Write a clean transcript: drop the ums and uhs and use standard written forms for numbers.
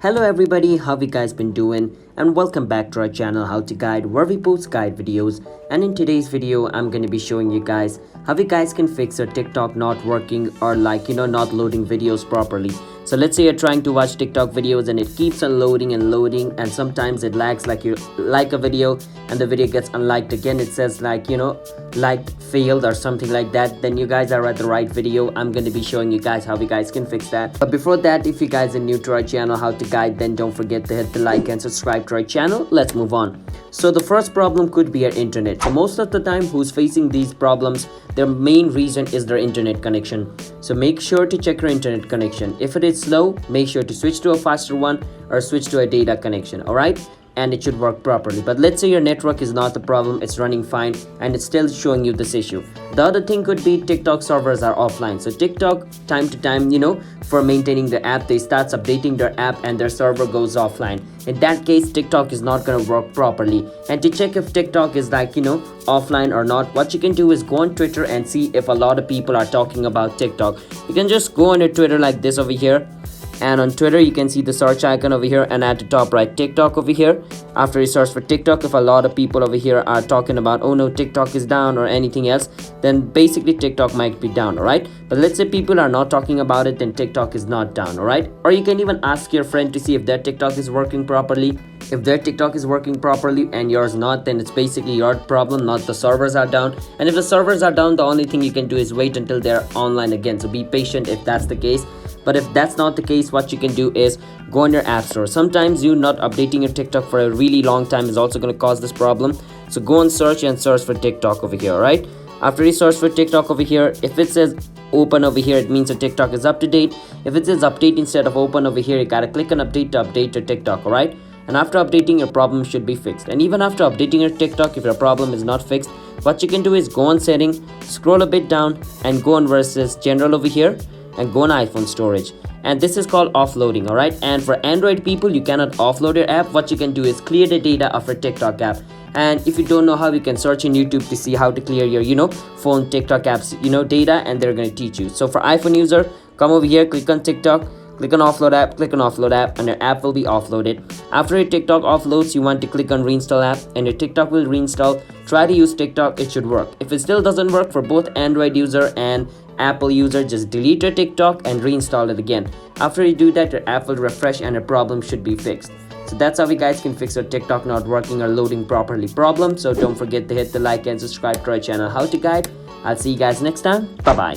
Hello everybody, how you guys been doing? And welcome back to our channel How to Guide, where we post guide videos. And in today's video I'm going to be showing you guys how you guys can fix your TikTok not working or not loading videos properly. So let's say you're trying to watch TikTok videos and it keeps on loading and sometimes it lags like you like a video and the video gets unliked again. It says liked failed or something like that. Then you guys are at the right video. I'm going to be showing you guys how you guys can fix that. But before that, if you guys are new to our channel How to Guide, then don't forget to hit the like and subscribe to our channel. Let's move on. So the first problem could be your internet. So most of the time who's facing these problems, their main reason is their internet connection. So make sure to check your internet connection. If it is slow, make sure to switch to a faster one or switch to a data connection. All right, and it should work properly. But let's say your network is not the problem, it's running fine and it's still showing you this issue. The other thing could be TikTok servers are offline. So TikTok, time to time, for maintaining the app, they start updating their app and their server goes offline. In that case, TikTok is not going to work properly. And to check if TikTok is offline or not, what you can do is go on Twitter and see if a lot of people are talking about TikTok. You can just go on your Twitter like this over here. And on Twitter you can see the search icon over here, and at the top right TikTok over here. After you search for TikTok, if a lot of people over here are talking about, oh no, TikTok is down or anything else, then basically TikTok might be down. All right, but let's say people are not talking about it, then TikTok is not down. All right, or you can even ask your friend to see if their TikTok is working properly. If their TikTok is working properly and yours not, then it's basically your problem, not the servers are down. And if the servers are down, the only thing you can do is wait until they're online again. So be patient if that's the case. But if that's not the case, what you can do is go on your app store. Sometimes you not updating your TikTok for a really long time is also going to cause this problem. So go on search and search for TikTok over here. Right, after you search for TikTok over here, if it says open over here, it means the TikTok is up to date. If it says update instead of open over here, you gotta click on update to update your TikTok. All right, and after updating, your problem should be fixed. And even after updating your TikTok, if your problem is not fixed, what you can do is go on setting, scroll a bit down and go on versus general over here and go on iPhone storage, and this is called offloading. All right, and for Android people, you cannot offload your app. What you can do is clear the data of your TikTok app. And if you don't know how, you can search in YouTube to see how to clear your phone TikTok apps data, and they're going to teach you. So for iPhone user, come over here, click on TikTok, click on offload app, click on offload app, and your app will be offloaded. After your TikTok offloads, you want to click on reinstall app and your TikTok will reinstall. Try to use TikTok, it should work. If it still doesn't work for both Android user and Apple user, just delete your TikTok and reinstall it again. After you do that, your app will refresh and your problem should be fixed. So that's how you guys can fix your TikTok not working or loading properly problem. So don't forget to hit the like and subscribe to our channel How to Guide. I'll see you guys next time. Bye bye.